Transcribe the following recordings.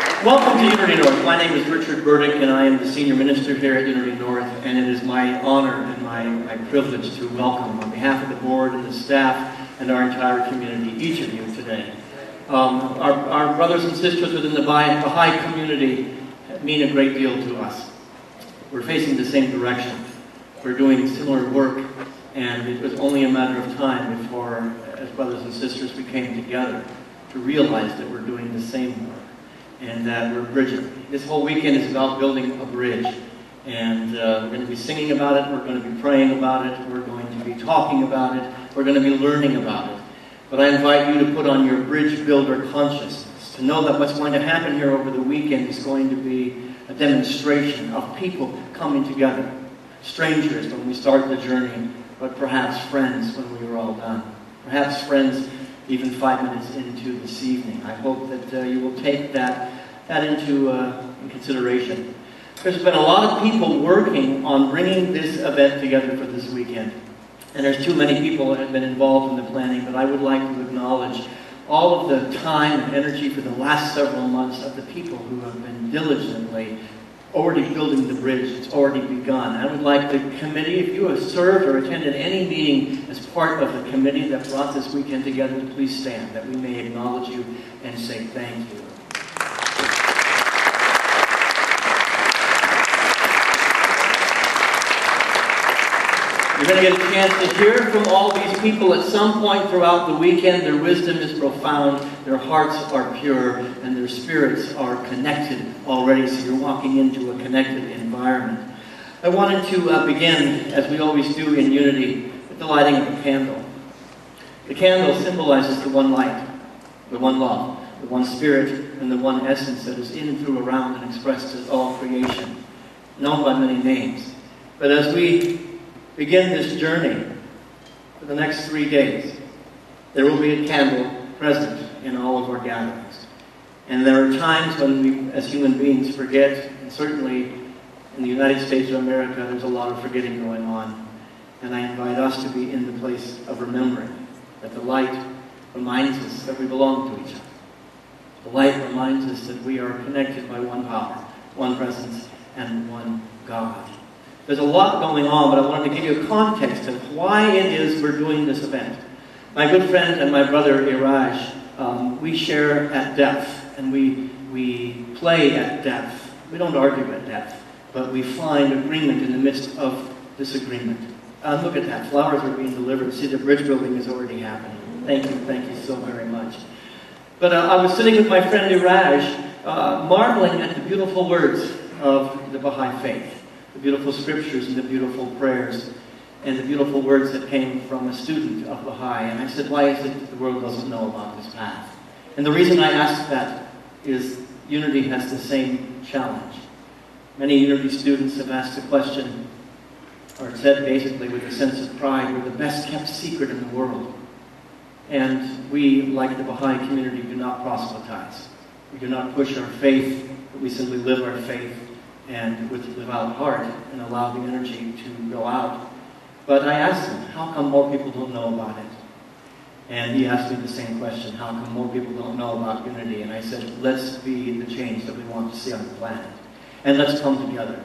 Welcome to Unity North. My name is Richard Burdick, and I am the Senior Minister here at Unity North, and it is my honor and my privilege to welcome, on behalf of the board and the staff and our entire community, each of you today. Our brothers and sisters within the Baha'i community mean a great deal to us. We're facing the same direction. We're doing similar work, and it was only a matter of time before, as brothers and sisters, we came together to realize that we're doing the same work and that we're bridging. This whole weekend is about building a bridge, and we're going to be singing about it, we're going to be praying about it, we're going to be talking about it, we're going to be learning about it. But I invite you to put on your bridge builder consciousness, to know that what's going to happen here over the weekend is going to be a demonstration of people coming together. Strangers when we start the journey, but perhaps friends when we were all done. Perhaps friends even 5 minutes into this evening. I hope that you will take that into in consideration. There's been a lot of people working on bringing this event together for this weekend. And there's too many people that have been involved in the planning, but I would like to acknowledge all of the time and energy for the last several months of the people who have been diligently already building the bridge. It's already begun. I would like the committee, if you have served or attended any meeting as part of the committee that brought this weekend together, to please stand, that we may acknowledge you and say thank you. You're going to get a chance to hear from all these people at some point throughout the weekend. Their wisdom is profound, their hearts are pure, and their spirits are connected already, so you're walking into a connected environment. I wanted to begin, as we always do in Unity, with the lighting of a candle. The candle symbolizes the one light, the one love, the one spirit, and the one essence that is in, through, around, and expressed as all creation, known by many names. But as we begin this journey for the next 3 days, there will be a candle present in all of our gatherings. And there are times when we, as human beings, forget, and certainly in the United States of America, there's a lot of forgetting going on. And I invite us to be in the place of remembering that the light reminds us that we belong to each other. The light reminds us that we are connected by one power, one presence, and one God. There's a lot going on, but I wanted to give you a context of why it is we're doing this event. My good friend and my brother Iraj, we share at depth, and we play at depth. We don't argue at depth, but we find agreement in the midst of disagreement. Look at that, flowers are being delivered. See, the bridge building is already happening. Thank you so very much. But I was sitting with my friend Iraj, marveling at the beautiful words of the Baha'i faith. The beautiful scriptures and the beautiful prayers and the beautiful words that came from a student of Baha'i. And I said, why is it that the world doesn't know about this path? And the reason I asked that is Unity has the same challenge. Many Unity students have asked the question, or said basically with a sense of pride, we're the best kept secret in the world. And we, like the Baha'i community, do not proselytize. We do not push our faith, but we simply live our faith and without heart, and allow the energy to go out. But I asked him, how come more people don't know about it? And he asked me the same question, how come more people don't know about Unity? And I said, let's be the change that we want to see on the planet. And let's come together.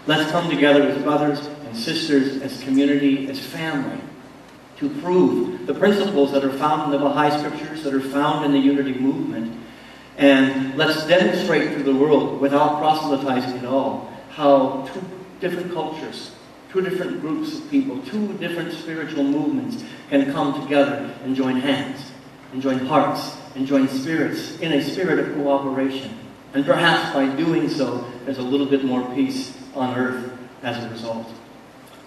Let's come together as brothers and sisters, as community, as family, to prove the principles that are found in the Baha'i scriptures, that are found in the Unity movement. And let's demonstrate to the world, without proselytizing at all, how two different cultures, two different groups of people, two different spiritual movements can come together and join hands, and join hearts, and join spirits in a spirit of cooperation. And perhaps by doing so, there's a little bit more peace on earth as a result.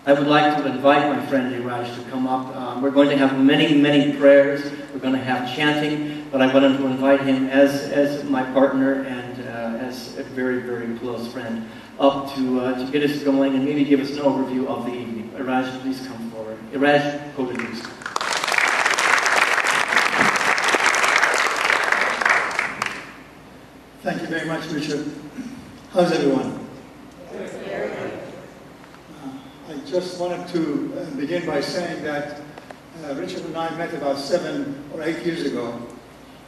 I would like to invite my friend Iraj to come up. We're going to have many prayers. We're going to have chanting, but I wanted to invite him as my partner and as a very close friend up to get us going and maybe give us an overview of the evening. Iraj, please come forward. Iraj, go to news. Thank you very much, Richard. How's everyone? I just wanted to begin by saying that Richard and I met about 7 or 8 years ago,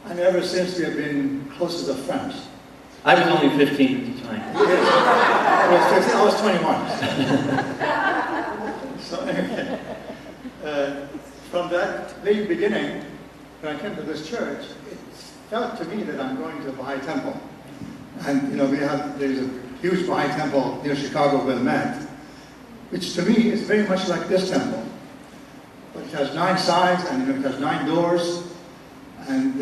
and ever since we have been close as friends. I was only 15 at the time. Yes. I was 21. So anyway, from that very beginning, when I came to this church, it felt to me that I'm going to a Baha'i temple. And you know, there's a huge Baha'i temple near Chicago, well met, which to me is very much like this temple. But it has 9 sides, and it has 9 doors, and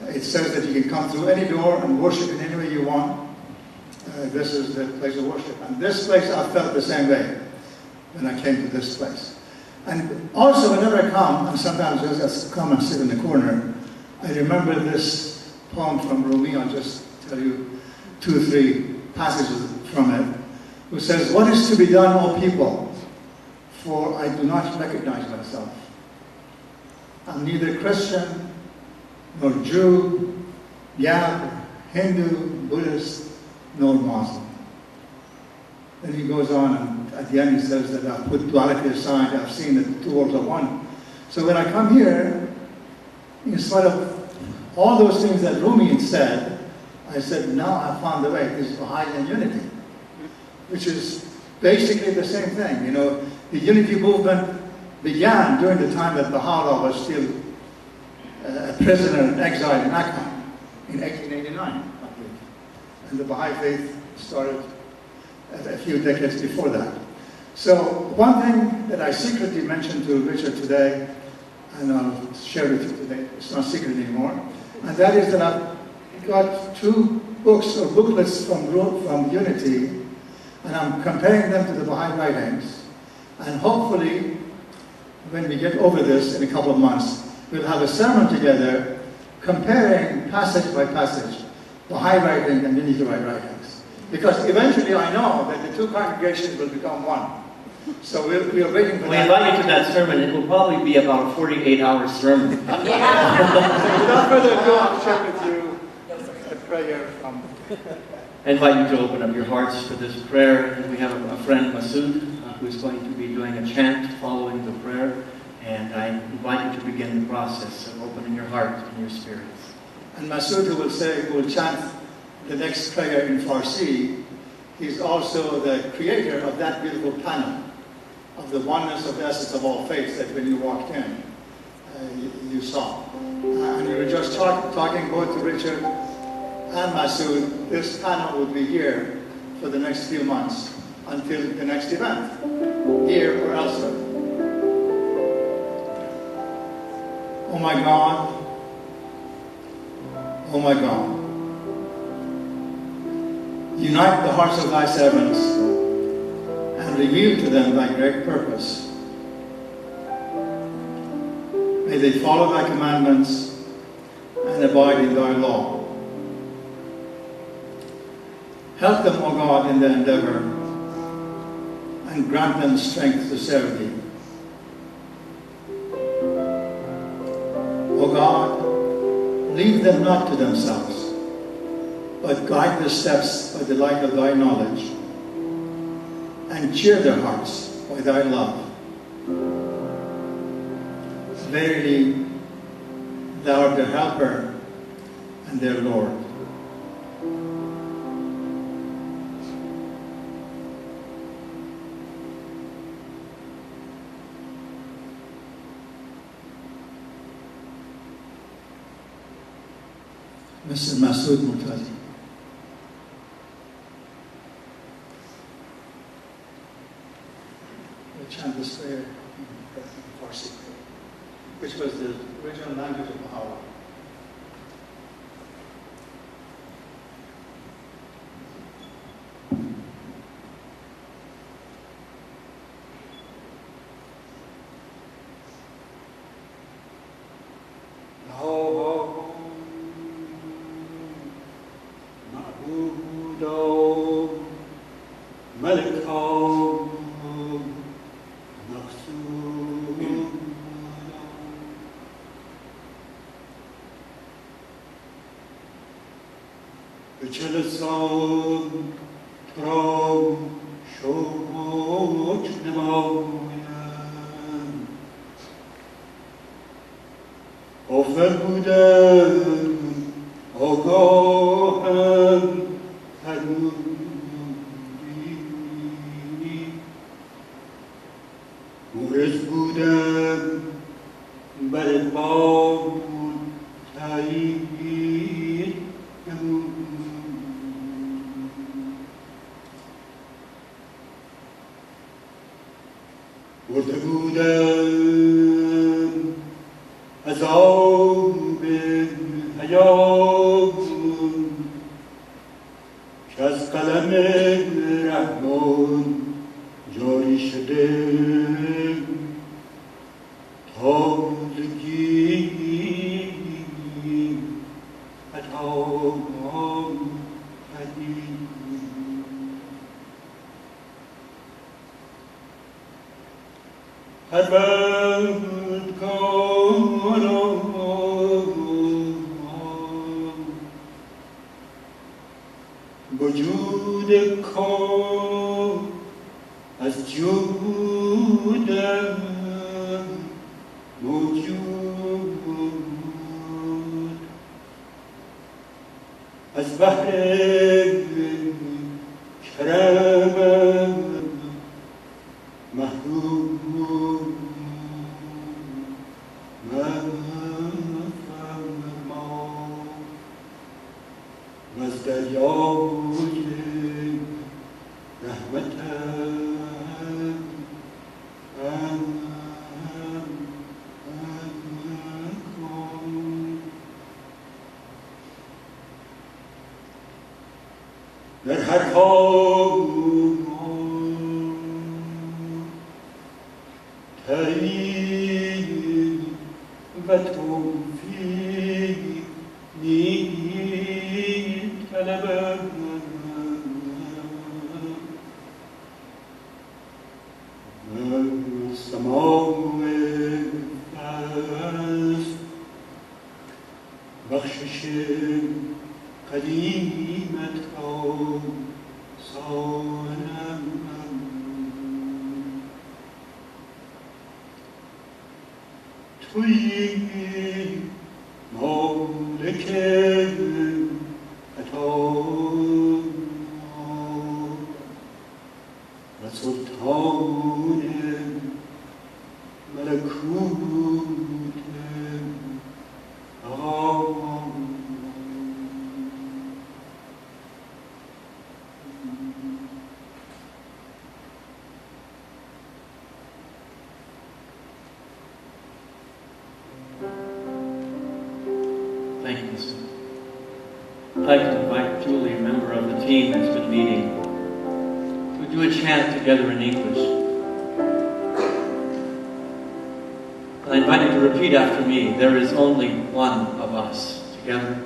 it says that you can come through any door and worship in any way you want. This is the place of worship. And this place, I felt the same way when I came to this place. And also, whenever I come, and sometimes I just come and sit in the corner, I remember this poem from Rumi. I'll just tell you 2 or 3 passages from it, who says, "What is to be done, O people? For I do not recognize myself. I'm neither Christian, nor Jew, Yab, Hindu, Buddhist, nor Muslim." Then he goes on, and at the end he says that I've put duality aside, I've seen that the 2 worlds are one. So when I come here, in spite of all those things that Rumi said, I said, now I found the way. This is Baha'i unity, which is basically the same thing. You know, the unity movement began during the time that Baha'u'llah was still a prisoner and exiled in Accra in 1889. And the Baha'i faith started a few decades before that. So one thing that I secretly mentioned to Richard today, and I'll share with you today, it's not secret anymore, and that is that I've got 2 books or booklets from Unity, and I'm comparing them to the Baha'i writings, and hopefully, when we get over this in a couple of months, we'll have a sermon together comparing passage by passage, Baha'i writing and Unity writings. Because eventually I know that the 2 congregations will become one. So we are waiting for that. We invite you to that sermon. It will probably be about a 48-hour sermon. So without further ado, I'll share with you a prayer from... I invite you to open up your hearts for this prayer. We have a friend, Masood, who's going to be doing a chant following the prayer. And I invite you to begin the process of opening your heart and your spirits. And Masood, who will chant the next prayer in Farsi, he's also the creator of that beautiful panel of the oneness of the essence of all faiths that when you walked in, you saw. And we were just talking both to Richard and Masood. This panel will be here for the next few months until the next event, here or elsewhere. Oh my God, oh my God, unite the hearts of thy servants and reveal to them thy great purpose. May they follow thy commandments and abide in thy law. Help them, O God, in their endeavor, and grant them strength to serve thee. O God, leave them not to themselves, but guide their steps by the light of thy knowledge, and cheer their hearts by thy love. Verily, thou art their helper and their Lord. Mr. Masood Murtazi. We'll chant this prayer in Farsi, which was the original language of Baha'i. O فرمودن آگاه که از قلم رحمان جاری شده تازگی عطا پدید پروردگارا وجود کار از جودم موجود از بحر کرمم محروم مفرما و از دریای رحمتم در هر حال تأیید و توفیق می‌طلبم سماع فضل بخشش قدیمت را سالم تویی مالک عطا و سلطان ملکوت آقا Thank you, sir. I'd like to invite Julie, a member of the team that's been leading, to do a chant together in English. And I invite you to repeat after me. There is only one of us. Together,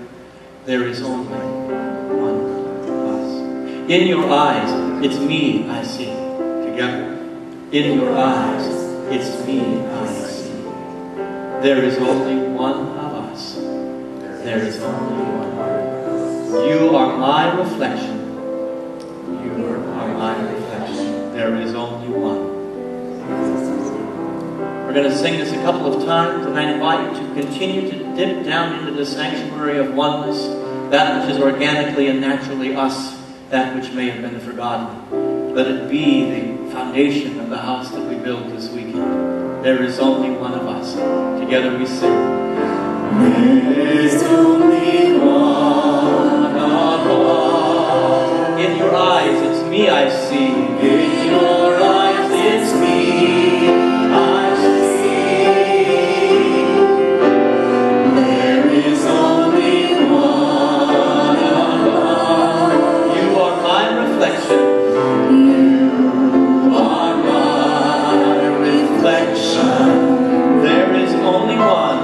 there is only one of us. In your eyes, it's me I see. Together, in your eyes, it's me I see. There is only one of us. There is only one. You are my reflection. You are my reflection. There is only one. We're going to sing this a couple of times, and I invite you to continue to dip down into the sanctuary of oneness, that which is organically and naturally us, that which may have been forgotten. Let it be the foundation of the house that we build this weekend. There is only one of us. Together we sing. There is only one of us. In your eyes, it's me I see. In your eyes, it's me I see. There is only one of us. You are my reflection. You are my reflection. There is only one.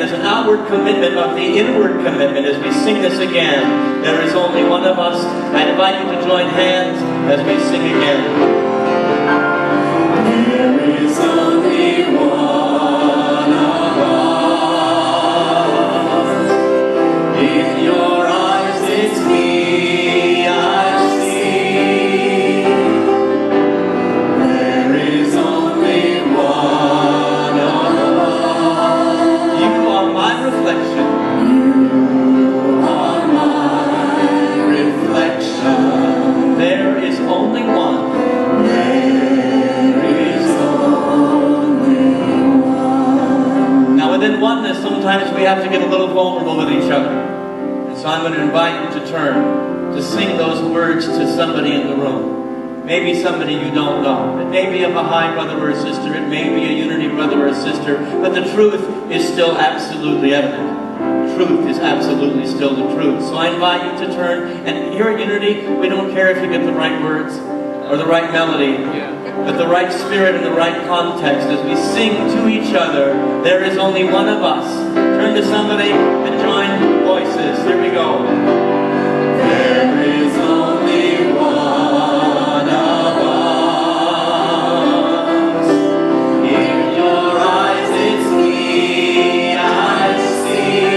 As an outward commitment of the inward commitment as we sing this again. There is only one of us. I invite you to join hands as we sing again. There is only one of us. In your eyes it's me I see. There is only one of us. You are my reflection. You are my reflection. There is only one. There is only one. Now within oneness, sometimes we have to get a little vulnerable with each other. And so I'm going to invite you to turn to sing those words to somebody in the room. Maybe somebody you don't know. It may be a Baha'i brother or a sister. It may be a Unity brother or a sister. But the truth is still absolutely evident. Truth is absolutely still the truth. So I invite you to turn, and here at Unity, we don't care if you get the right words or the right melody, but the right spirit and the right context as we sing to each other. There is only one of us. Turn to somebody and join voices. Here we go. There is only one of us. In your eyes it's me I see.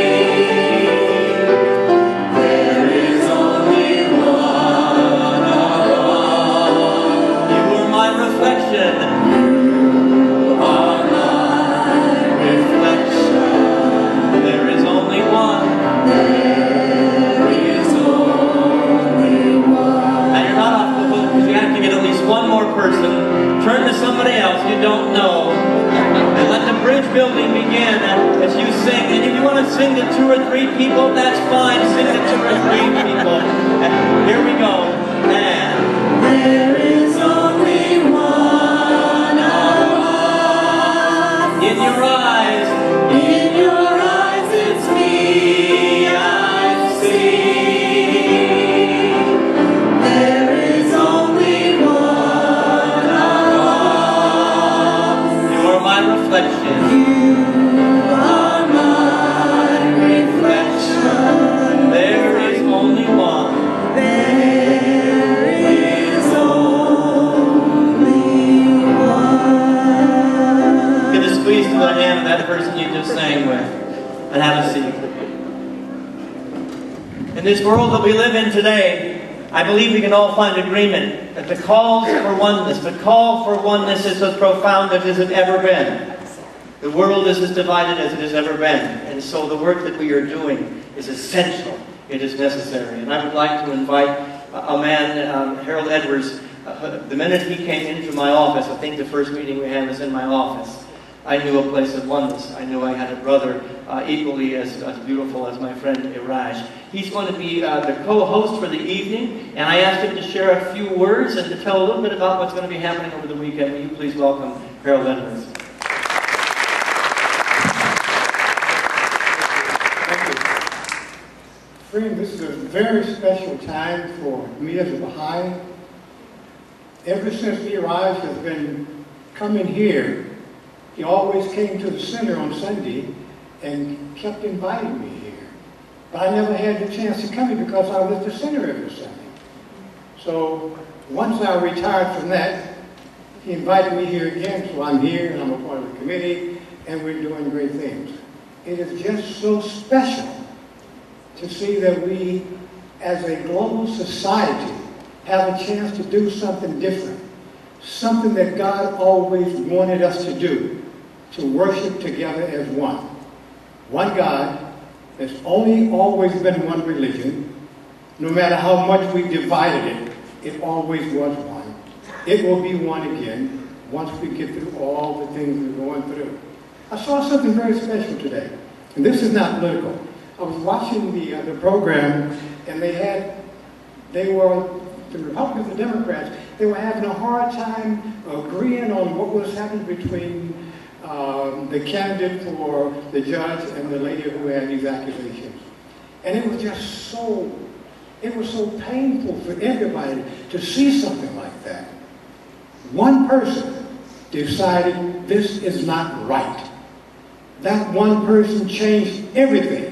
There is only one of us. You are my reflection. You are my reflection. There is only one. There is only one. And you're not off the hook because you have to get at least one more person. Turn to somebody else you don't know. And let the bridge building begin as you sing. And if you want to sing to 2 or 3 people, that's fine. Sing to 2 or 3 people. And here we go. And there is only one of us. In your eyes. In your eyes it's me I see. There is only one of us. You are my reflection. You are my reflection. There is only one. There is only one. Give a squeeze to the hand of that person you just sang with. And have a seat. In this world that we live in today, I believe we can all find agreement that the calls for oneness, the call for oneness is as profound as it has ever been. The world is as divided as it has ever been. And so the work that we are doing is essential. It is necessary. And I would like to invite a man, Harold Edwards. The minute he came into my office, I think the first meeting we had was in my office, I knew a place of oneness. I knew I had a brother equally as beautiful as my friend Iraj. He's going to be the co-host for the evening, and I asked him to share a few words and to tell a little bit about what's going to be happening over the weekend. Will you please welcome Harold Edwards? Thank you. Friend, this is a very special time for me as a Baha'i. Ever since Iraj has been coming here, he always came to the center on Sunday and kept inviting me here. But I never had the chance to come here because I was the center every Sunday. So once I retired from that, he invited me here again, so I'm here and I'm a part of the committee and we're doing great things. It is just so special to see that we, as a global society, have a chance to do something different. Something that God always wanted us to do, to worship together as one. One God, there's only always been one religion. No matter how much we divided it, it always was one. It will be one again once we get through all the things we're going through. I saw something very special today, and this is not political. I was watching the program, and the Republicans and Democrats, they were having a hard time agreeing on what was happening between the candidate for the judge and the lady who had these accusations. And it was just so painful for everybody to see something like that. One person decided this is not right. That one person changed everything.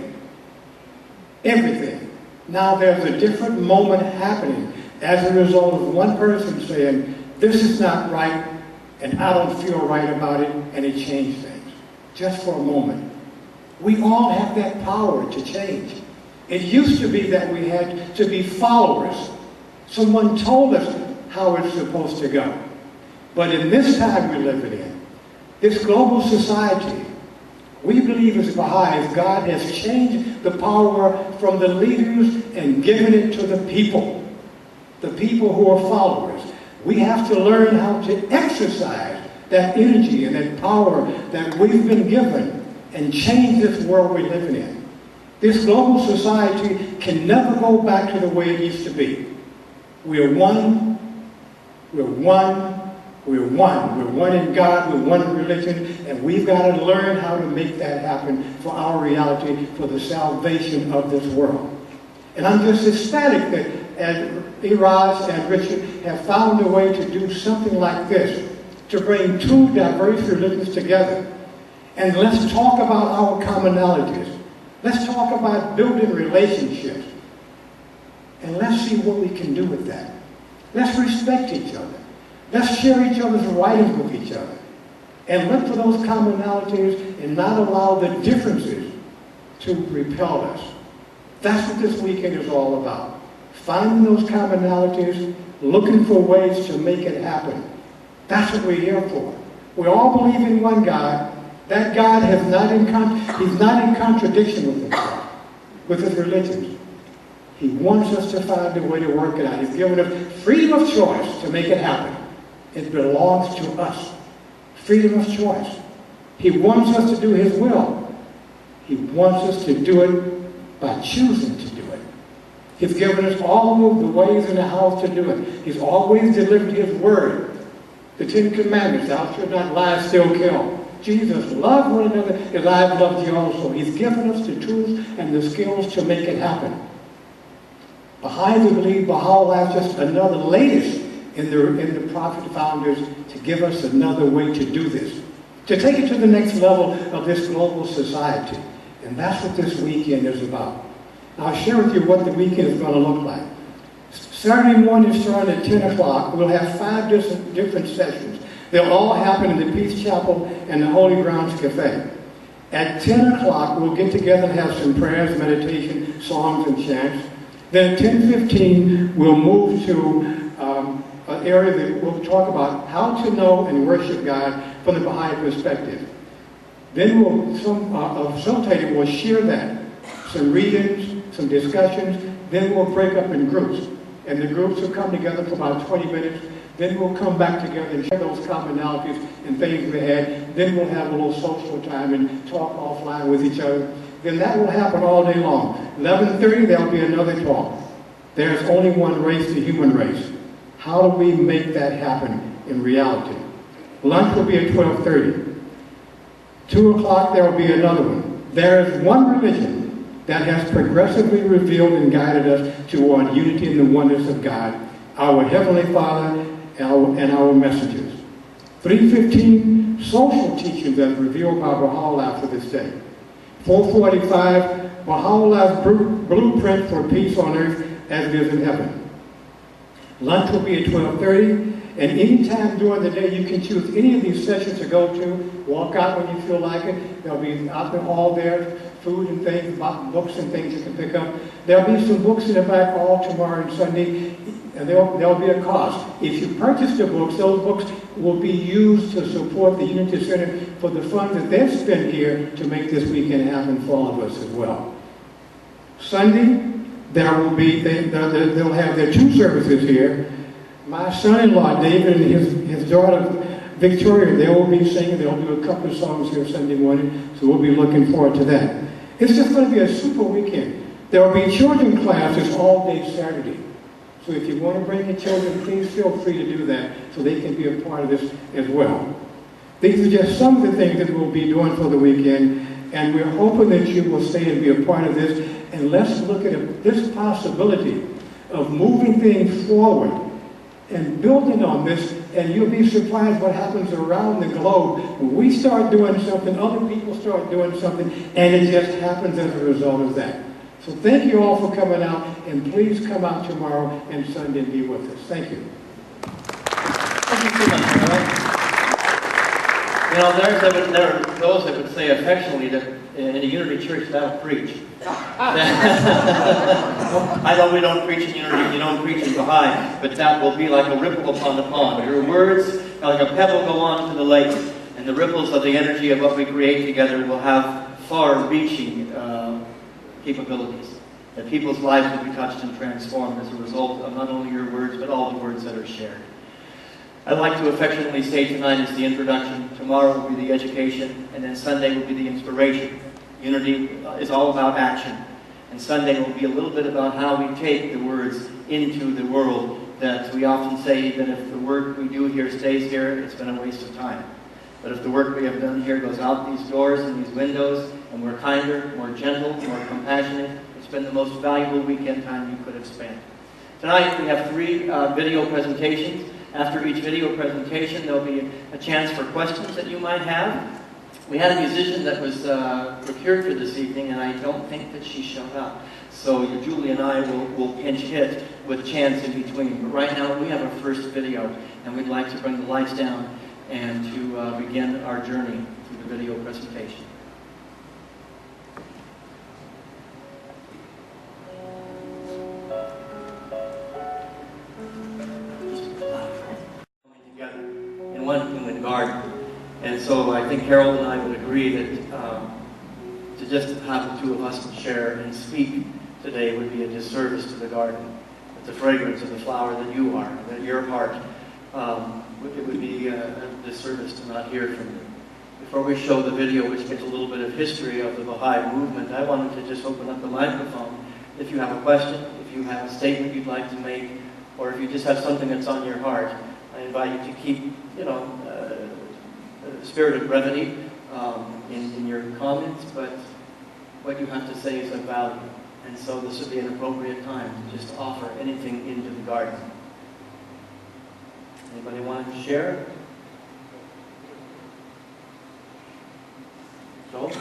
Everything. Now there's a different moment happening as a result of one person saying, this is not right, and I don't feel right about it, and it changed things. Just for a moment. We all have that power to change. It used to be that we had to be followers. Someone told us how it's supposed to go. But in this time we're living in, this global society, we believe as Baha'is, God has changed the power from the leaders and given it to the people who are followers. We have to learn how to exercise that energy and that power that we've been given and change this world we're living in. This global society can never go back to the way it used to be. We are one, We're one. We're one. We're one in God. We're one in religion. And we've got to learn how to make that happen for our reality, for the salvation of this world. And I'm just ecstatic that as Eros and Richard have found a way to do something like this, to bring two diverse religions together. And let's talk about our commonalities. Let's talk about building relationships. And let's see what we can do with that. Let's respect each other. Let's share each other's writings with each other. And look for those commonalities and not allow the differences to repel us. That's what this weekend is all about. Finding those commonalities, looking for ways to make it happen. That's what we're here for. We all believe in one God. That God is he's not in contradiction with himself, with his religions. He wants us to find a way to work it out. He's given us freedom of choice to make it happen. It belongs to us. Freedom of choice. He wants us to do his will. He wants us to do it by choosing to do it. He's given us all of the ways in the house to do it. He's always delivered his word. The 10 Commandments, thou shalt not lie, steal, kill. Jesus loved one another as I've loved you also. He's given us the tools and the skills to make it happen. Baha'i, we believe Baha'u'llah is just another latest in the prophet founders to give us another way to do this, to take it to the next level of this global society. And that's what this weekend is about. I'll share with you what the weekend is going to look like. Saturday morning, starting at 10 o'clock, we'll have 5 different sessions. They'll all happen in the Peace Chapel and the Holy Grounds Cafe. At 10 o'clock, we'll get together and have some prayers, meditation, songs, and chants. Then at 10:15, we'll move to an area that we'll talk about how to know and worship God from the Baha'i perspective. Then some facilitator will share that, some readings, some discussions. Then we'll break up in groups. And the groups will come together for about 20 minutes. Then we'll come back together and share those commonalities and things we had. Then we'll have a little social time and talk offline with each other. Then that will happen all day long. 11:30, there'll be another talk. There's only one race, the human race. How do we make that happen in reality? Lunch will be at 12:30. 2 o'clock, there will be another one. There is one religion that has progressively revealed and guided us toward unity and the oneness of God, our Heavenly Father and our messengers. 3:15, social teachings as revealed by Baha'u'llah for this day. 4:45, Baha'u'llah's blueprint for peace on earth as it is in heaven. Lunch will be at 12:30, and any time during the day you can choose any of these sessions to go to. Walk out when you feel like it. There'll be out in the hall there, food and things, books and things you can pick up. There'll be some books in the back hall tomorrow and Sunday, and there'll be a cost. If you purchase the books, those books will be used to support the Unity Center for the funds that they've spent here to make this weekend happen for all of us as well. Sunday, they'll have their 2 services here. My son-in-law, David, and his daughter, Victoria, they will be singing. They'll do a couple of songs here Sunday morning, so we'll be looking forward to that. It's just going to be a super weekend. There will be children classes all day Saturday. So if you want to bring your children, please feel free to do that so they can be a part of this as well. These are just some of the things that we'll be doing for the weekend, and we're hoping that you will stay and be a part of this. And let's look at this possibility of moving things forward and building on this, and you'll be surprised what happens around the globe. When we start doing something, other people start doing something, and it just happens as a result of that. So thank you all for coming out, and please come out tomorrow and Sunday and be with us. Thank you. Thank you so much, Harold. You know, there are those that would say affectionately that in a Unity church, that'll preach. I know we don't preach in Unity, you don't preach in Baha'i, but that will be like a ripple upon the pond. Your words, like a pebble, go on to the lake, and the ripples of the energy of what we create together will have far-reaching capabilities. That people's lives will be touched and transformed as a result of not only your words, but all the words that are shared. I'd like to affectionately say tonight is the introduction, tomorrow will be the education, and then Sunday will be the inspiration. Unity is all about action, and Sunday will be a little bit about how we take the words into the world that we often say that if the work we do here stays here, it's been a waste of time. But if the work we have done here goes out these doors and these windows, and we're kinder, more gentle, more compassionate, it's been the most valuable weekend time you could have spent. Tonight we have 3 video presentations. After each video presentation, there'll be a chance for questions that you might have. We had a musician that was procured for this evening, and I don't think that she showed up. So Julie and I will pinch hit with chants in between. But right now we have our first video, and we'd like to bring the lights down and to begin our journey through the video presentation. Coming together in one human garden. And so I think Harold and I would agree that to just have the 2 of us share and speak today would be a disservice to the garden. With the fragrance of the flower that you are, that your heart, it would be a disservice to not hear from you. Before we show the video, which gives a little bit of history of the Baha'i movement, I wanted to just open up the microphone. If you have a question, if you have a statement you'd like to make, or if you just have something that's on your heart, I invite you to keep, a spirit of brevity in your comments, but what you have to say is of value. And so this would be an appropriate time to just offer anything into the garden. Anybody want to share? Joel?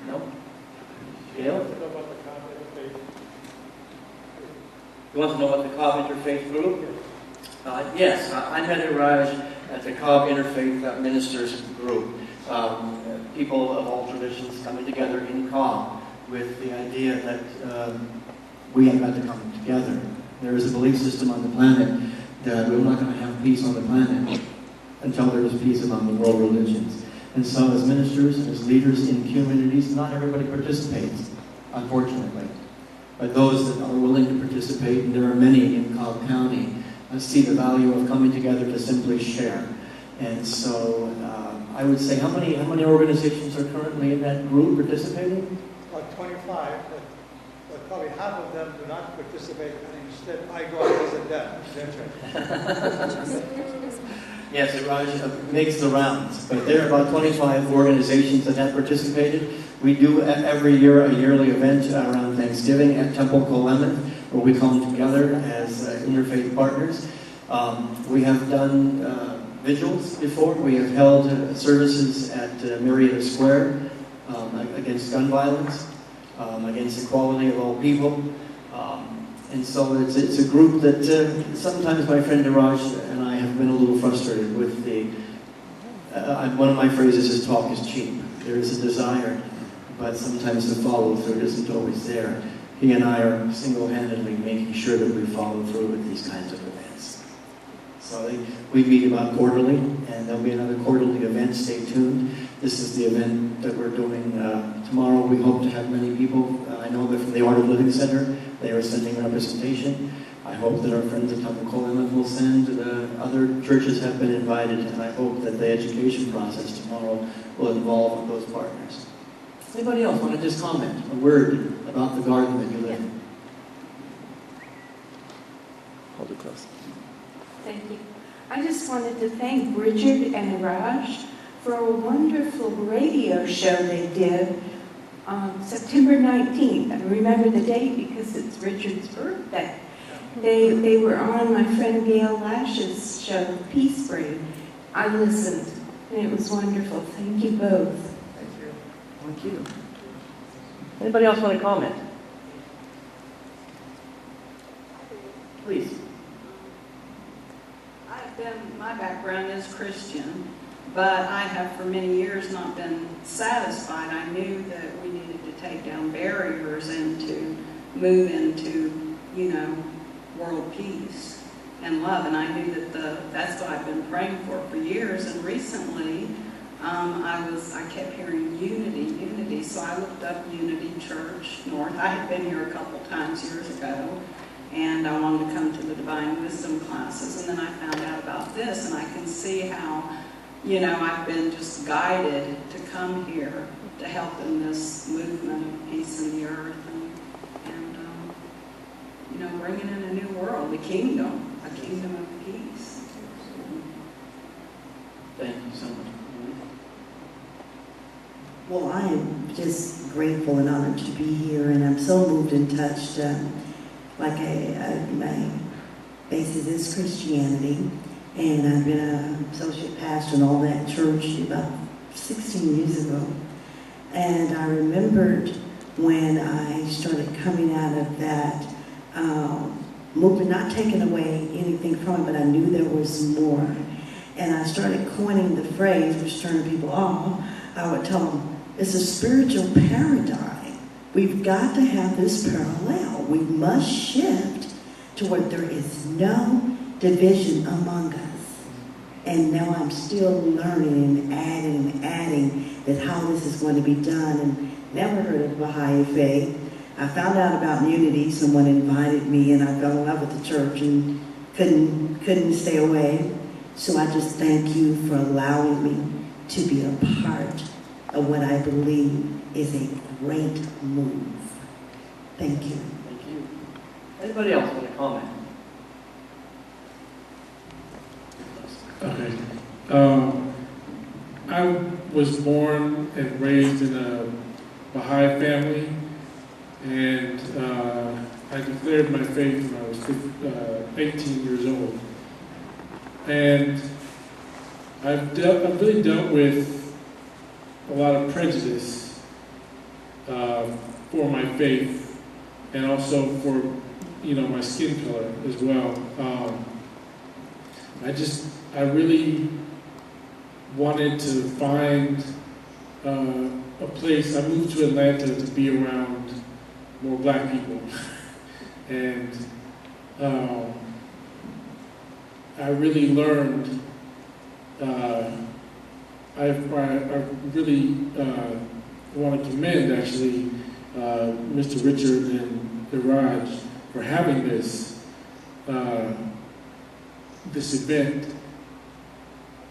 No? Gail? You want to know about the Cobb Interfaith Group? Yes, I'm Heather Raj at the Cobb Interfaith Ministers Group. People of all traditions coming together in Cobb with the idea that we have got to come together. There is a belief system on the planet that we're not going to have peace on the planet until there is peace among the world religions. And so as ministers and as leaders in communities, not everybody participates, unfortunately. But those that are willing to participate, and there are many in Cobb County, see the value of coming together to simply share. And so I would say, how many organizations are currently in that group participating? About 25, but probably half of them do not participate, and instead I go and visit them. Yes, it makes the rounds. But there are about 25 organizations that have participated. We do every year a yearly event around Thanksgiving at Temple Coleman, where we come together as interfaith partners. We have done vigils before. We have held services at Marietta Square against gun violence, against equality of all people. And so it's a group that sometimes my friend Niraj and I have been a little frustrated with the... one of my phrases is talk is cheap. There is a desire, but sometimes the follow-through isn't always there. He and I are single-handedly making sure that we follow through with these kinds of events. So we meet about quarterly, and there'll be another quarterly event. Stay tuned. This is the event that we're doing tomorrow. We hope to have many people. I know that from the Art of Living Center, they are sending representation. I hope that our friends at Temple Coleman will send. Other churches have been invited, and I hope that the education process tomorrow will involve those partners. Anybody else want to just comment a word about the garden that you live in? Hold it close. Thank you. I just wanted to thank Richard and Raj for a wonderful radio show they did on September 19th. I remember the date because it's Richard's birthday. They were on my friend Gail Lash's show, Peace Spring. I listened, and it was wonderful. Thank you both. Thank you. Thank you. Anybody else want to comment? Please. My background is Christian, but I have for many years not been satisfied. I knew that we needed to take down barriers and to move into, world peace and love. And I knew that that's what I've been praying for years. And recently, I kept hearing unity. So I looked up Unity Church North. I had been here a couple times years ago, and I wanted to come to the Divine Wisdom classes. And then I found out about this, and I can see how, I've been just guided to come here to help in this movement of peace in the earth and bringing in a new world, the kingdom. a kingdom of peace. Thank you so much. Well, I am just grateful and honored to be here, and I'm so moved and touched. My basis is Christianity, and I've been an associate pastor in all that church about 16 years ago. And I remembered when I started coming out of that movement, not taking away anything from it, but I knew there was more. And I started coining the phrase, which turned people off. I would tell them, it's a spiritual paradigm. We've got to have this parallel. We must shift to where there is no division among us. And now I'm still learning and adding that how this is going to be done. And never heard of Baha'i faith. I found out about unity. Someone invited me, and I fell in love with the church and couldn't stay away. So I just thank you for allowing me to be a part of what I believe is a great move. Thank you. Thank you. Anybody else want to comment? Okay. I was born and raised in a Baha'i family, and I declared my faith when I was 18 years old. And I've really dealt with a lot of prejudice for my faith, and also for my skin color as well. I really wanted to find a place. I moved to Atlanta to be around more black people, and I really learned. I really want to commend actually Mr. Richard and Iraj for having this event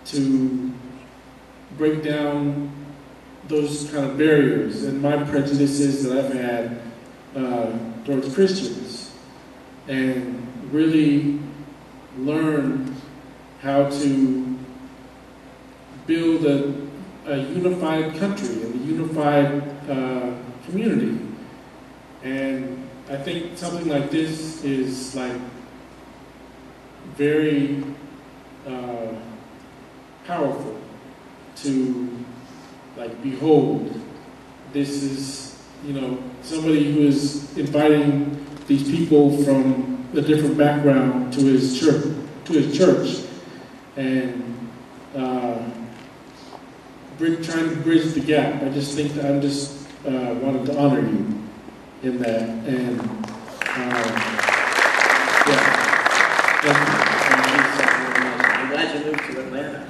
to break down those kind of barriers and my prejudices that I've had towards Christians, and really learn how to build a unified country and a unified community. And I think something like this is like very powerful to behold. This is somebody who is inviting these people from a different background to his church, and trying to bridge the gap. I just think that wanted to honor you in that, and yeah. I'm glad you moved to Atlanta.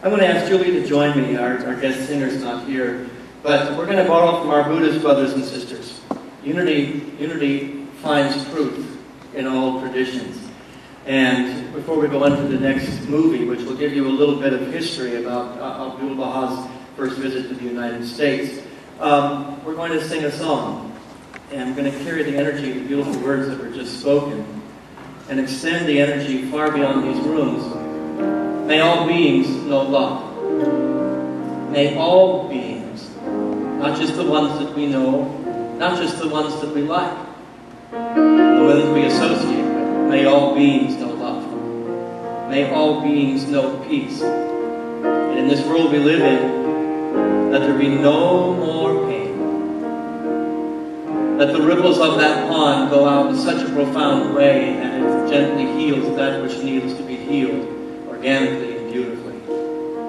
I'm going to ask Julie to join me. Our guest singer's not here, but we're going to borrow from our Buddhist brothers and sisters. Unity finds truth in all traditions. And before we go on to the next movie, which will give you a little bit of history about Abdu'l-Baha's first visit to the United States, we're going to sing a song. And I'm going to carry the energy of the beautiful words that were just spoken and extend the energy far beyond these rooms. May all beings know love. May all beings, not just the ones that we know, not just the ones that we like, the ones we associate with. May all beings know love. May all beings know peace. And in this world we live in, let there be no more pain. Let the ripples of that pond go out in such a profound way that it gently heals that which needs to be healed, organically and beautifully.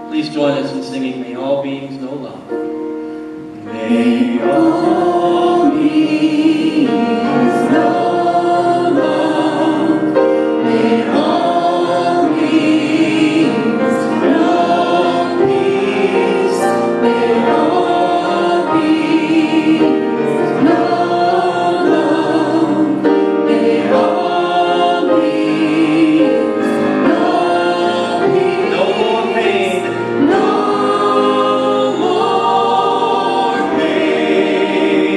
Please join us in singing, May All Beings Know Love. May all beings know love. May all beings know peace. May all beings know love. May all beings know peace. No more pain. No more pain.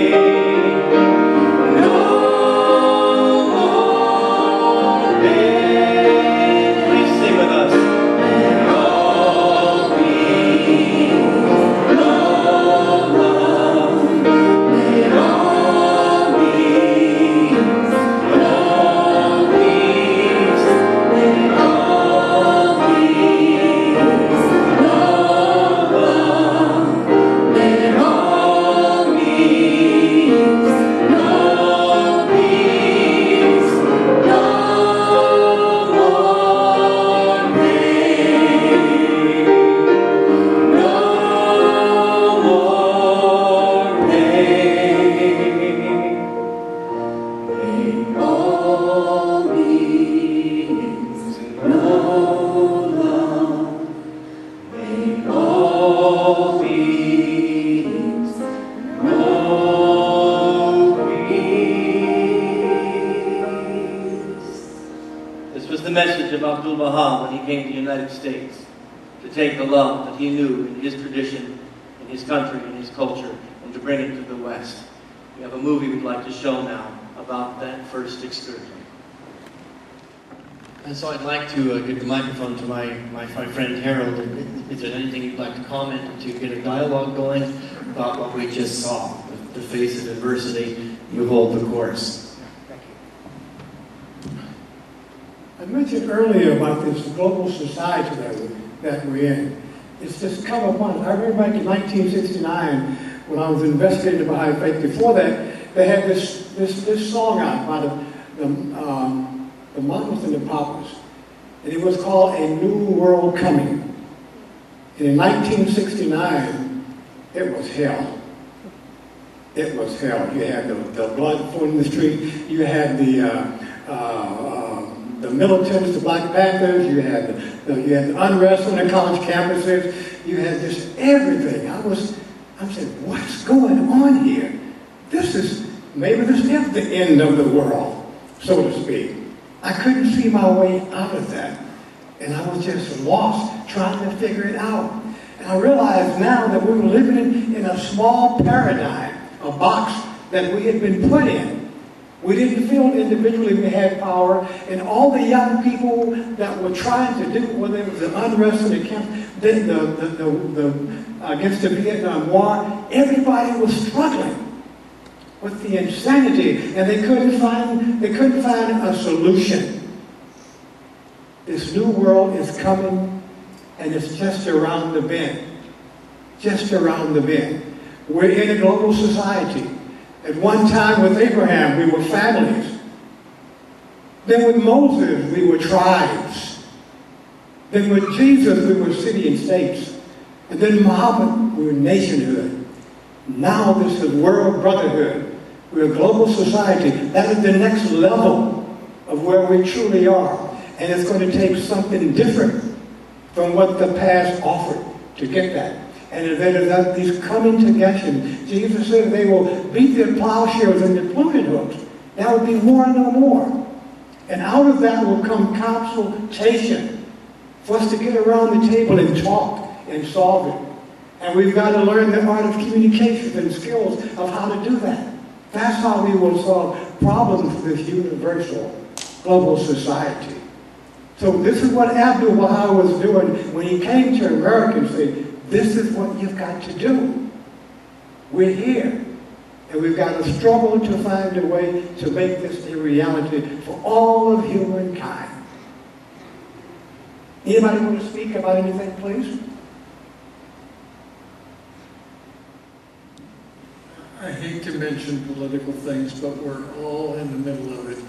no peace, no peace. This was the message of Abdul Baha when he came to the United States, to take the love that he knew in his tradition, in his country, in his culture, and to bring it to the West. We have a movie we'd like to show now about that first excursion. And so I'd like to give the microphone to my friend Harold. Is there anything you'd like to comment to get a dialogue going about what we just saw? The face of adversity, you hold the course. I mentioned earlier about this global society that we're in. It's just come upon us. I remember back in 1969 when I was investigating the Baha'i faith. Before that, they had this song out by the Mamas and the Papas, and it was called A New World Coming. And in 1969, it was hell. It was hell. You had the blood flowing in the street. You had the militants, the Black Panthers. You had the unrest on the college campuses. You had just everything. I'm saying, what's going on here? Maybe this is the end of the world, so to speak. I couldn't see my way out of that. And I was just lost trying to figure it out. And I realized now that we were living in a small paradigm, a box that we had been put in. We didn't feel individually we had power. And all the young people that were trying to do, whether it was the unrest in the camp, then against the Vietnam War, everybody was struggling with the insanity, and they couldn't find a solution. This new world is coming, and it's just around the bend. Just around the bend. We're in a global society. At one time with Abraham, we were families. Then with Moses, we were tribes. Then with Jesus, we were city and states. And then Muhammad, we were nationhood. Now this is world brotherhood. We're a global society. That is the next level of where we truly are. And it's going to take something different from what the past offered to get that. And then there's these coming together. Jesus said they will beat their plowshares and their pruning hooks. That will be war no more. And out of that will come consultation for us to get around the table and talk and solve it. And we've got to learn the art of communication and skills of how to do that. That's how we will solve problems for this universal global society. So this is what Abdul Baha was doing when he came to America and said, this is what you've got to do. We're here. And we've got to struggle to find a way to make this a reality for all of humankind. Anybody want to speak about anything, please? I hate to mention political things, but we're all in the middle of it.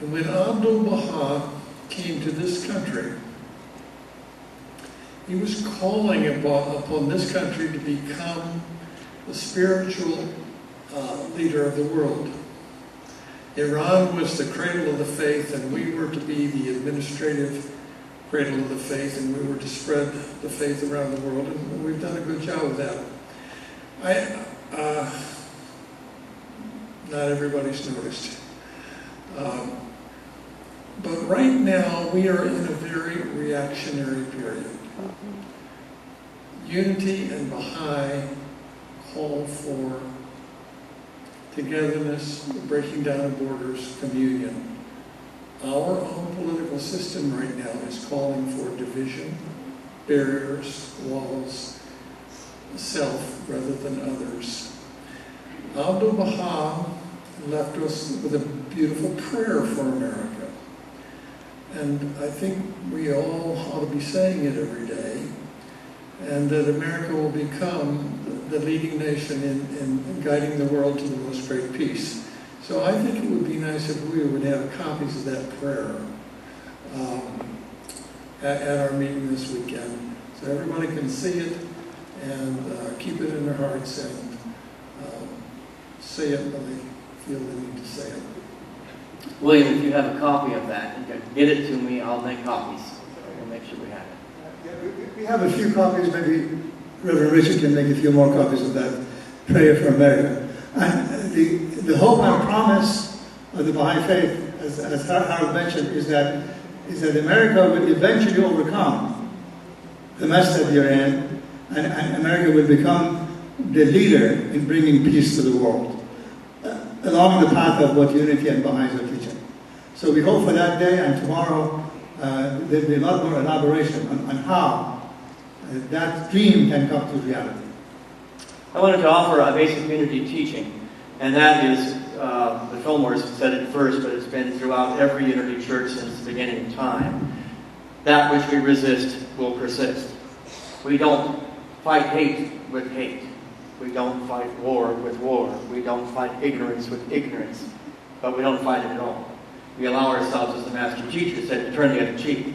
And when Abdul Baha came to this country, he was calling upon this country to become the spiritual leader of the world. Iran was the cradle of the faith, and we were to be the administrative cradle of the faith, and we were to spread the faith around the world, and we've done a good job of that. Not everybody's noticed. But right now, we are in a very reactionary period. Unity and Baha'i call for togetherness, breaking down of borders, communion. Our own political system right now is calling for division, barriers, walls, self rather than others. Abdul Baha left us with a beautiful prayer for America. And I think we all ought to be saying it every day, and that America will become the leading nation in guiding the world to the most great peace. So I think it would be nice if we would have copies of that prayer at our meeting this weekend, so everybody can see it and keep it in their hearts and say it when they feel they need to say it. William, if you have a copy of that, you can get it to me. I'll make copies. We'll make sure we have it. We have a few copies, maybe Reverend Richard can make a few more copies of that prayer for America. And the hope and promise of the Baha'i faith, as Harold mentioned, is that America will eventually overcome the mess that we are in, and America will become the leader in bringing peace to the world, along the path of what unity and Baha'is are teaching. So we hope for that day, and tomorrow there'll be a lot more elaboration on how that dream can come to reality. I wanted to offer a basic unity teaching, and that is, the Fillmores said it first, but it's been throughout every unity church since the beginning of time. That which we resist will persist. We don't fight hate with hate. We don't fight war with war. We don't fight ignorance with ignorance. But we don't fight it at all. We allow ourselves, as the master teacher said, to turn the other cheek.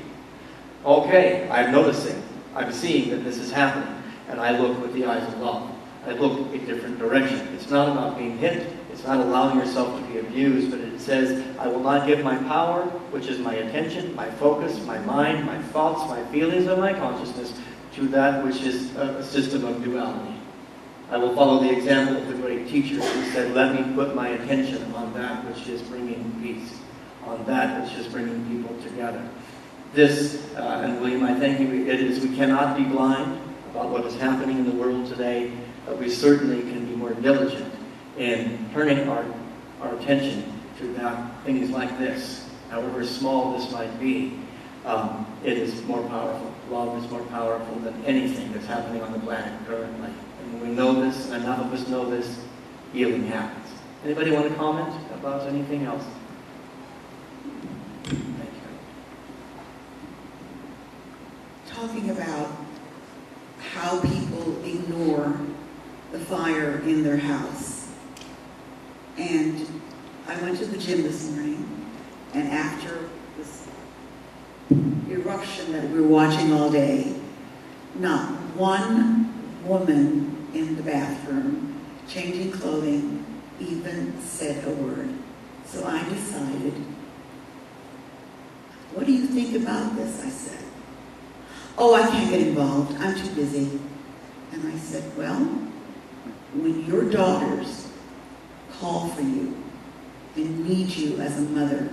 Okay, I'm noticing. I'm seeing that this is happening. And I look with the eyes of love. I look a different direction. It's not about being hit. It's not allowing yourself to be abused, but it says, I will not give my power, which is my attention, my focus, my mind, my thoughts, my feelings, and my consciousness, to that which is a system of duality. I will follow the example of the great teacher who said, let me put my attention on that which is bringing peace, on that which is bringing people together. This, and William, I thank you, it is, we cannot be blind about what is happening in the world today, but we certainly can be more diligent in turning our attention to things like this, however small this might be. It is more powerful. Love is more powerful than anything that's happening on the planet currently. And when we know this, and enough of us know this, healing happens. Anybody want to comment about anything else? Thank you. Talking about how people ignore the fire in their house. And I went to the gym this morning, and after this eruption that we were watching all day, not one woman in the bathroom changing clothing even said a word. So I decided, what do you think about this? I said, oh, I can't get involved. I'm too busy. And I said, well, when your daughters call for you and need you as a mother,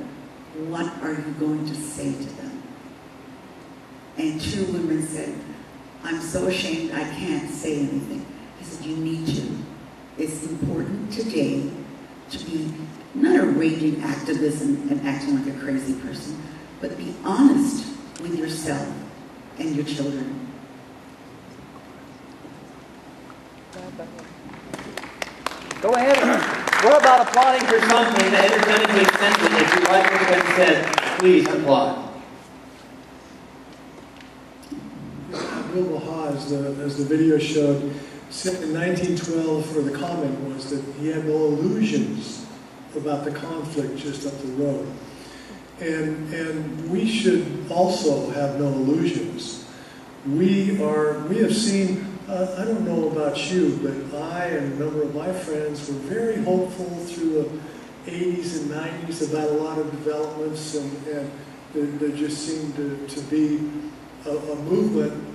what are you going to say to them? And two women said, I'm so ashamed I can't say anything. I said, you need to. It's important today to be not a raging activist and acting like a crazy person, but be honest with yourself and your children. Go ahead. What about applauding for something that energetically sensitive? If you like what's been said, please applaud. Abdul Baha, as the video showed, said in 1912, where the comment was that he had no illusions about the conflict just up the road. And we should also have no illusions. We have seen, I don't know about you, but I and a number of my friends were very hopeful through the 80s and 90s about a lot of developments, and there just seemed to be a movement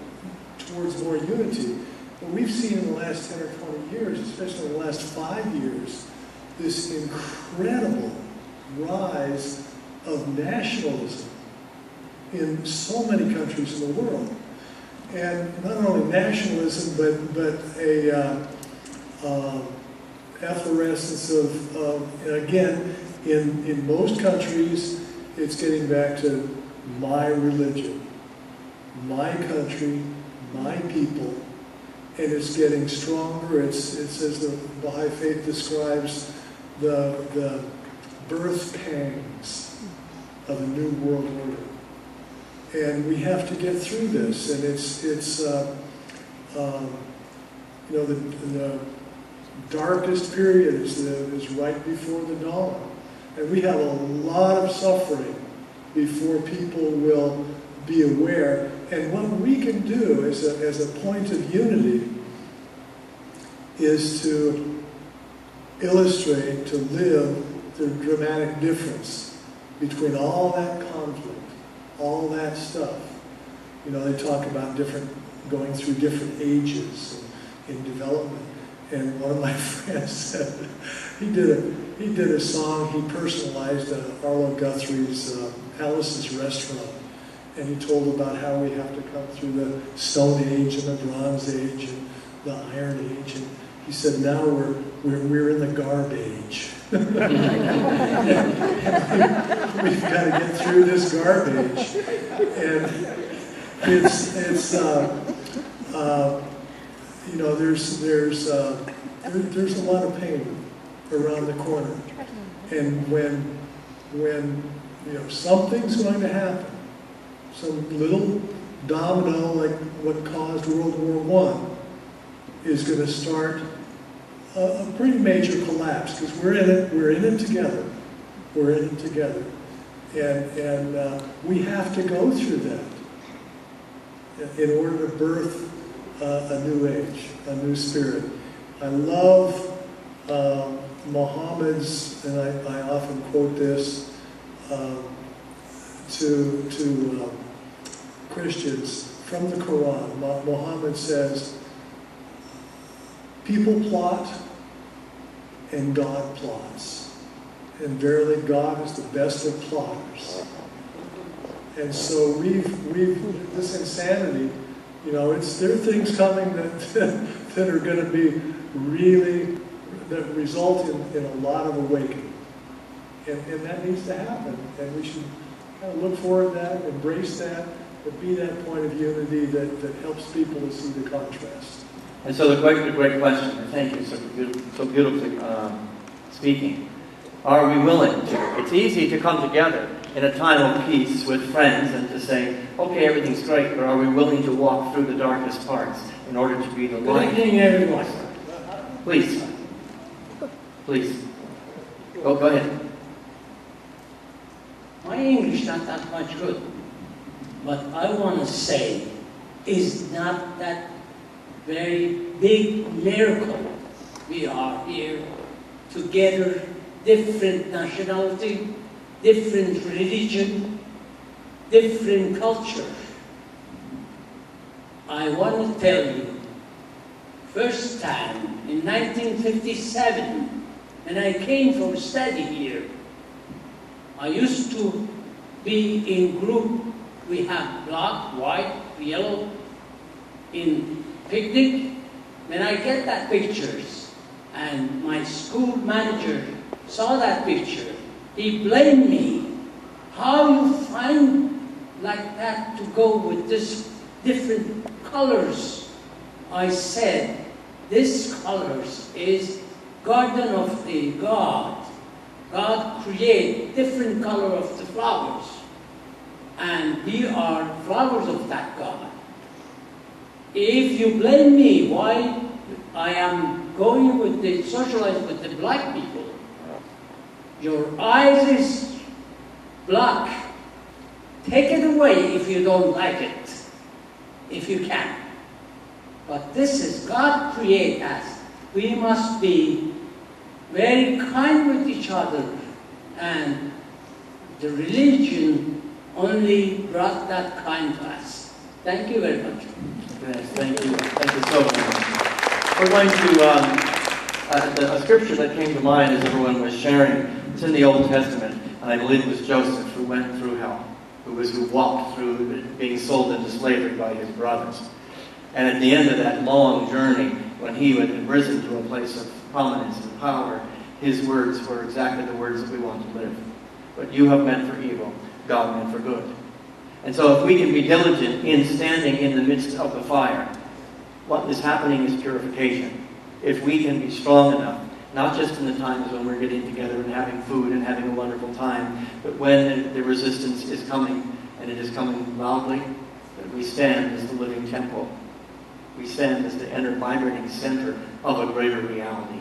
towards more unity. But we've seen in the last 10 or 20 years, especially in the last 5 years, this incredible rise of nationalism in so many countries in the world. And not only nationalism, but a efflorescence of again, in most countries, it's getting back to my religion, my country, my people, and it's getting stronger. It's as the Baha'i faith describes the birth pangs of a new world order. And we have to get through this, and it's you know, the darkest period is right before the dawn, and we have a lot of suffering before people will be aware. And what we can do as a point of unity is to illustrate, to live the dramatic difference between all that conflict, all that stuff. You know, they talk about different going through different ages in development. And one of my friends said he did a song. He personalized Arlo Guthrie's Alice's Restaurant, and he told about how we have to come through the Stone Age and the Bronze Age and the Iron Age. And he said, now we're in the garbage. We've got to get through this garbage, and it's you know, there's a lot of pain around the corner, and when you know something's going to happen, some little domino like what caused World War I is going to start a pretty major collapse, because we're in it together. We're in it together, and we have to go through that in order to birth a new age, a new spirit. I love Muhammad's, and I often quote this to Christians from the Quran. Muhammad says, people plot and God plots. And verily God is the best of plotters. And so we've this insanity, you know, there are things coming that are going to be really, that result in a lot of awakening. And that needs to happen. And we should kind of look forward to that, embrace that, but be that point of unity that helps people to see the contrast. And so the great question, thank you so beautifully speaking. Are we willing to? It's easy to come together in a time of peace with friends and to say, okay, everything's great, but are we willing to walk through the darkest parts in order to be the light? Good evening, everyone. Please. Please. Go ahead. My English not that much good, but I want to say is not that very big miracle. We are here together, different nationality, different religion, different culture. I want to tell you, first time in 1957, when I came for study here, I used to be in group. We have black, white, yellow in picnic. When I get that pictures, and my school manager saw that picture, he blamed me. How you find like that to go with this different colors? I said, this colors is garden of the God. God create different color of the flowers, and we are flowers of that God. If you blame me why I am going with the socialize with the black people, your eyes is black. Take it away if you don't like it, if you can. But this is God create us. We must be very kind with each other, and the religion only brought that kind to us. Thank you very much. Yes, thank you. Thank you so much. We're going to, a scripture that came to mind as everyone was sharing. It's in the Old Testament, and I believe it was Joseph who went through hell, who walked through being sold into slavery by his brothers. And at the end of that long journey, when he had risen to a place of prominence and power, his words were exactly the words that we want to live. What you have meant for evil, God meant for good. And so if we can be diligent in standing in the midst of the fire, what is happening is purification. If we can be strong enough, not just in the times when we're getting together and having food and having a wonderful time, but when the resistance is coming, and it is coming loudly, that we stand as the living temple. We stand as the inner vibrating center of a greater reality.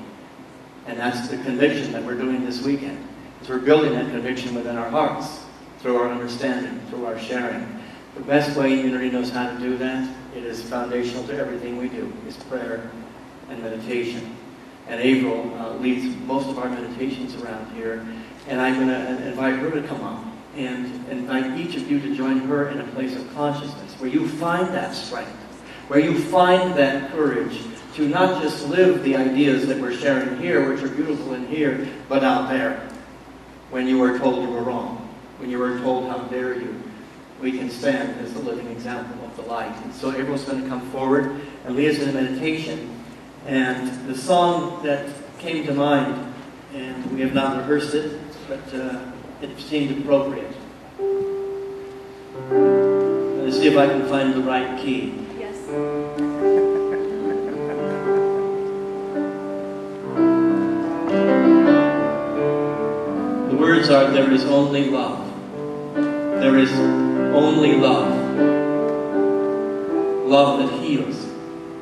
And that's the conviction that we're doing this weekend. Is we're building that conviction within our hearts, through our understanding, through our sharing. The best way Unity knows how to do that, it is foundational to everything we do, is prayer and meditation. And April leads most of our meditations around here. And I'm going to invite her to come up and invite each of you to join her in a place of consciousness where you find that strength, where you find that courage to not just live the ideas that we're sharing here, which are beautiful in here, but out there. When you were told you were wrong, when you were told how dare you, we can stand as the living example of the light. And so everyone's going to come forward and lead us in a meditation. And the song that came to mind, and we have not rehearsed it, but it seemed appropriate. Let's see if I can find the right key. Yes. The words are, there is only love. There is only love. Love that heals.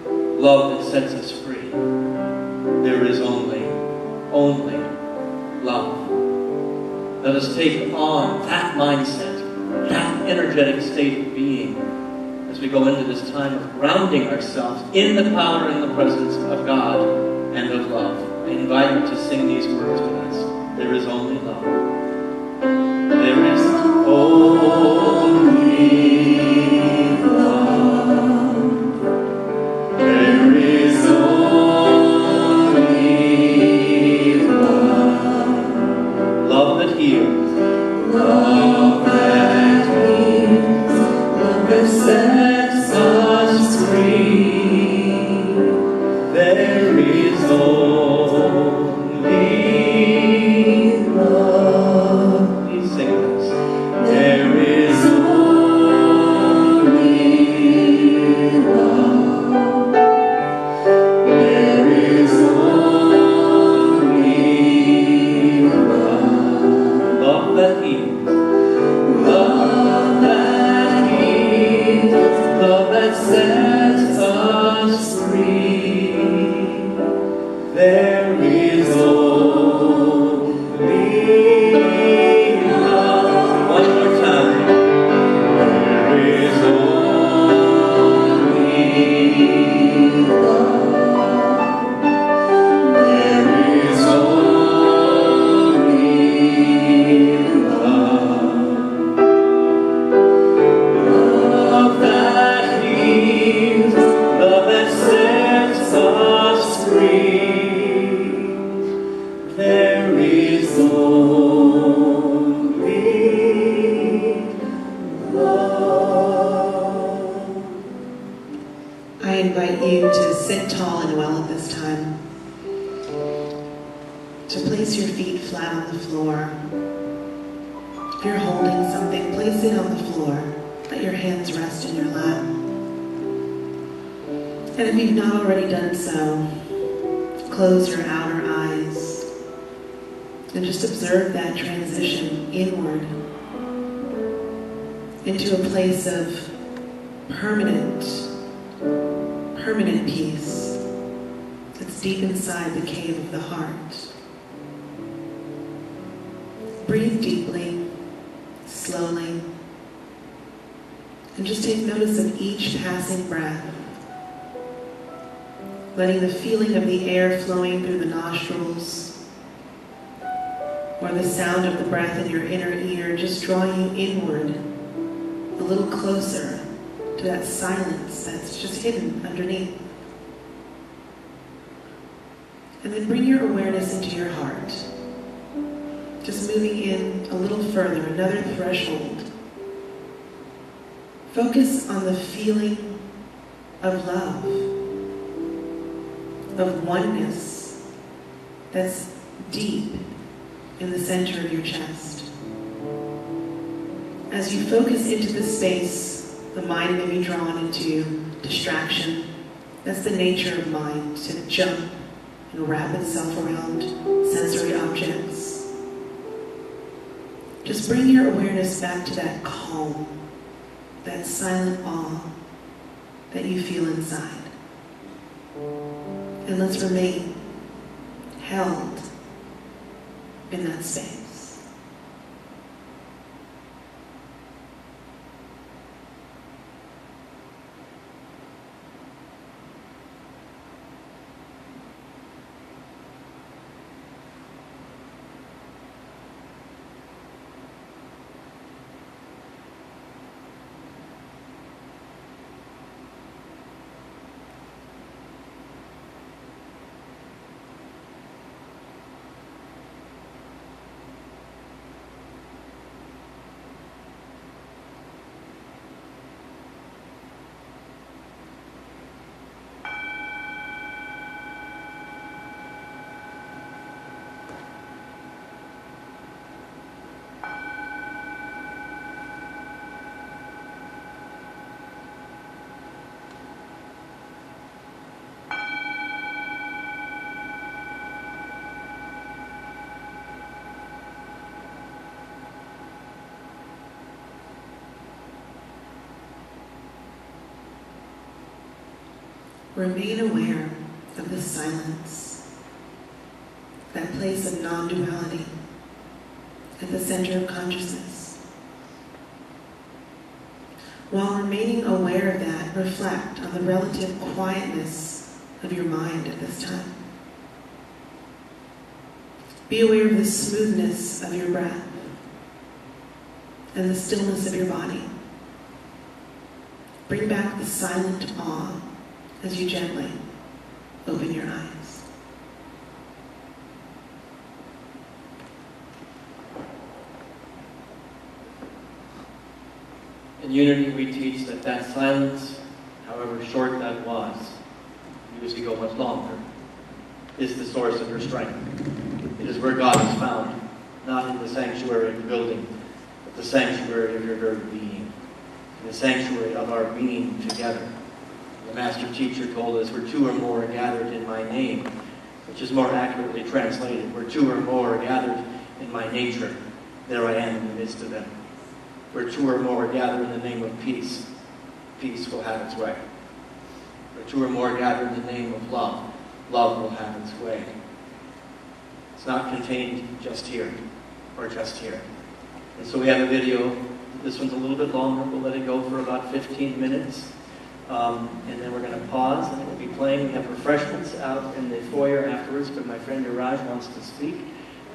Love that sets us free. There is only love. Let us take on that mindset, that energetic state of being as we go into this time of grounding ourselves in the power and the presence of God and of love. I invite you to sing these words with us. There is only love. There is only love. There is only love. Love that heals. Love that heals. Love that sets us free. There is only love. Please sing this. There is only love. There is only love. Love that heals. Love that heals. Love that sets us free. There is only love. One more time. There is only love. There is only love. Love that heals. Love that sets us free. There is only love. I invite you to sit tall and well at this time. To place your feet flat on the floor. If you're holding something, place it on the floor. Let your hands rest in your lap. And if you've not already done so, close your outer eyes and just observe that transition inward into a place of permanent peace that's deep inside the cave of the heart. Breathe deeply, slowly, and just take notice of each passing breath, letting the feeling of the air flowing through the nostrils or the sound of the breath in your inner ear just draw you inward a little closer to that silence that's just hidden underneath. And then bring your awareness into your heart, just moving in a little further, another threshold. Focus on the feeling of love, of oneness that's deep in the center of your chest. As you focus into this space, the mind may be drawn into distraction. That's the nature of mind, to jump and wrap itself around sensory objects. Just bring your awareness back to that calm, that silent awe that you feel inside. And let's remain held in that space. Remain aware of the silence, that place of non-duality at the center of consciousness. While remaining aware of that, reflect on the relative quietness of your mind at this time. Be aware of the smoothness of your breath and the stillness of your body. Bring back the silent awe as you gently open your eyes. In Unity, we teach that silence, however short that was, usually go much longer, is the source of your strength. It is where God is found, not in the sanctuary of the building, but the sanctuary of your very being, in the sanctuary of our being together. The Master Teacher told us, where two or more are gathered in my name, which is more accurately translated, where two or more are gathered in my nature, there I am in the midst of them. Where two or more are gathered in the name of peace, peace will have its way. Where two or more are gathered in the name of love, love will have its way. It's not contained just here, or just here. And so we have a video. This one's a little bit longer. We'll let it go for about 15 minutes. And then we're going to pause, and it will be playing. We have refreshments out in the foyer afterwards, but my friend Iraj wants to speak.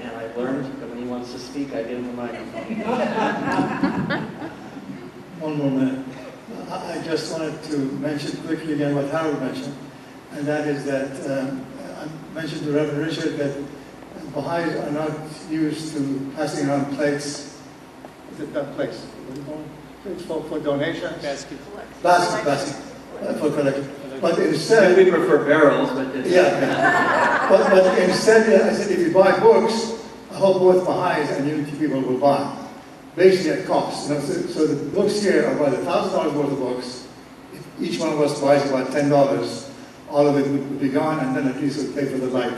And I've learned that when he wants to speak, I give him a microphone. One more minute. I just wanted to mention quickly again what Harold mentioned, and that is that I mentioned to Reverend Richard that Baha'is are not used to passing around plates. Is it that place? What do you call it? It's for donations. Basket. For collection. But instead, we prefer barrels, but yeah. But instead, I said, if you buy books, I hope both Baha'is and Unity people will buy, basically at cost. You know, so the books here are about $1,000 worth of books. If each one of us buys about $10, all of it would be gone, and then at least we'll pay for the light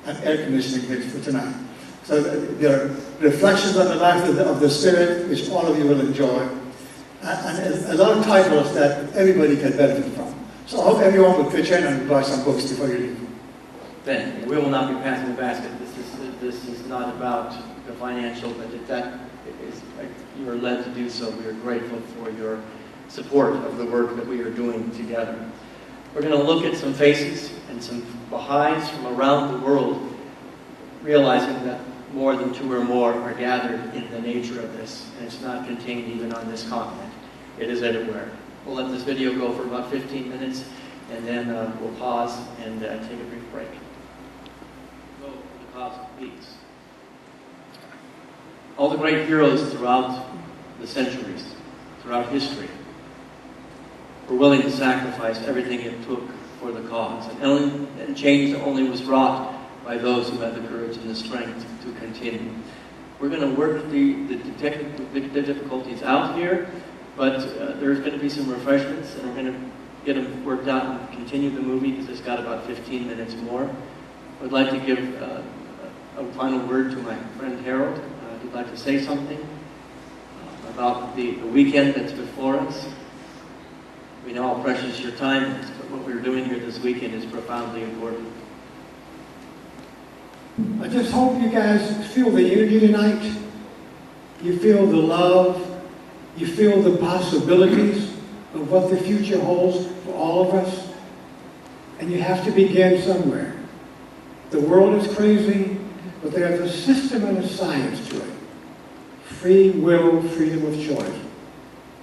and air conditioning here for tonight. So there are reflections on the life of the spirit, which all of you will enjoy, and a lot of titles that everybody can benefit from. So I hope everyone will pitch in and buy some books before you leave. Ben, we will not be passing the basket. This is not about the financial, but if that is, you are led to do so, we are grateful for your support of the work that we are doing together. We're going to look at some faces and some Baha'is from around the world, realizing that more than two or more are gathered in the nature of this, and it's not contained even on this continent. It is everywhere. We'll let this video go for about 15 minutes, and then we'll pause and take a brief break. Go for the cosmic peace. All the great heroes throughout the centuries, throughout history, were willing to sacrifice everything it took for the cause. And change only was wrought by those who had the courage and the strength to continue. We're going to work the difficulties out here, but there's going to be some refreshments, and we're going to get them worked out and continue the movie because it's got about 15 minutes more. I'd like to give a final word to my friend Harold. He'd like to say something about the weekend that's before us. We know how precious your time is, but what we're doing here this weekend is profoundly important. I just hope you guys feel the unity tonight. You feel the love. You feel the possibilities of what the future holds for all of us. And you have to begin somewhere. The world is crazy, but there's a system and a science to it. Free will, freedom of choice.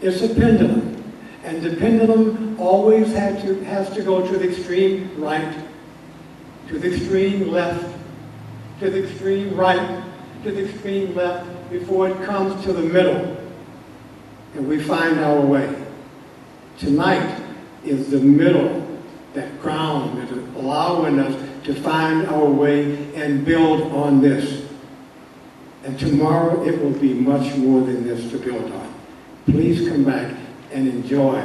It's a pendulum. And the pendulum always has to go to the extreme right, to the extreme left, to the extreme right, to the extreme left, before it comes to the middle. And we find our way. Tonight is the middle, that ground that is allowing us to find our way and build on this. And tomorrow it will be much more than this to build on. Please come back and enjoy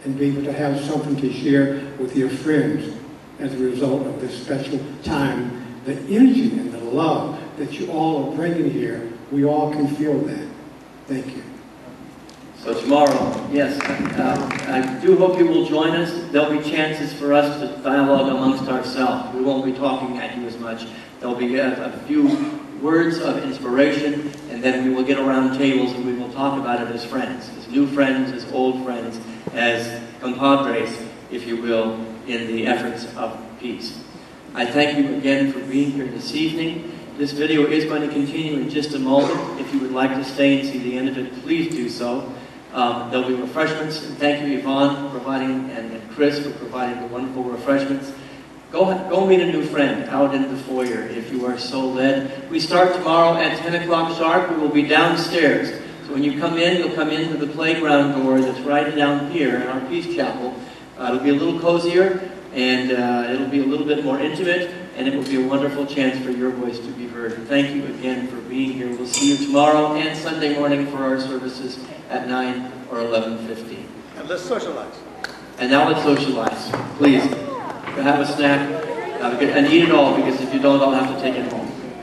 and be able to have something to share with your friends as a result of this special time. The energy and the love that you all are bringing here, we all can feel that. Thank you. So tomorrow, yes, I do hope you will join us. There'll be chances for us to dialogue amongst ourselves. We won't be talking at you as much. There'll be a few words of inspiration, and then we will get around tables and we will talk about it as friends, as new friends, as old friends, as compadres, if you will, in the efforts of peace. I thank you again for being here this evening. This video is going to continue in just a moment. If you would like to stay and see the end of it, please do so. There'll be refreshments, and thank you, Yvonne, for providing, and Chris for providing the wonderful refreshments. Go meet a new friend out in the foyer if you are so led. We start tomorrow at 10 o'clock sharp. We will be downstairs. So when you come in, you'll come into the playground door that's right down here in our Peace Chapel. It'll be a little cozier, and it'll be a little bit more intimate, and it will be a wonderful chance for your voice to be heard. Thank you again for being here. We'll see you tomorrow and Sunday morning for our services at 9 or 11:50. And let's socialize. And now let's socialize. Please, have a snack, and eat it all, because if you don't, I'll have to take it home.